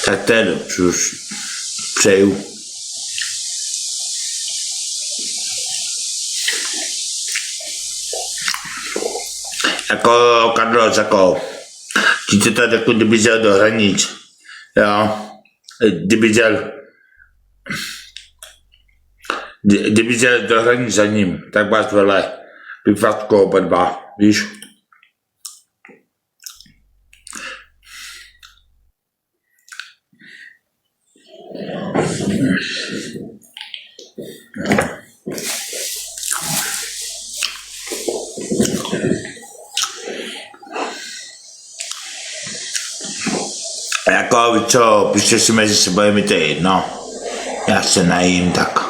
Tak ten už přeju. Jako Karlos, jako ti to tady jako kdyby šel do hranic, jo, kdyby šel do hranic za ním, tak vás vele vyfatko oba dva, víš. Jako co, prostě si mezi sebou mi to je jedno. Já se najím, tak.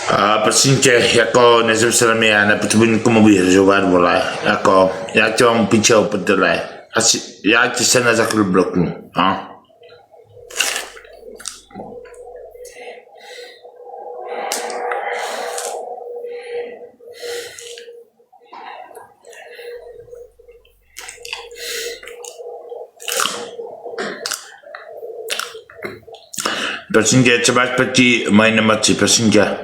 A prosím tě, jako nezemse na mě, já nepotřebuji nikomu vyhržovat, vole. Jako, já tě mám piče oprdele. Já tě se na za chvíli bloknu, no. Prosím tě, co máš proti mojí nemoci, prosím tě.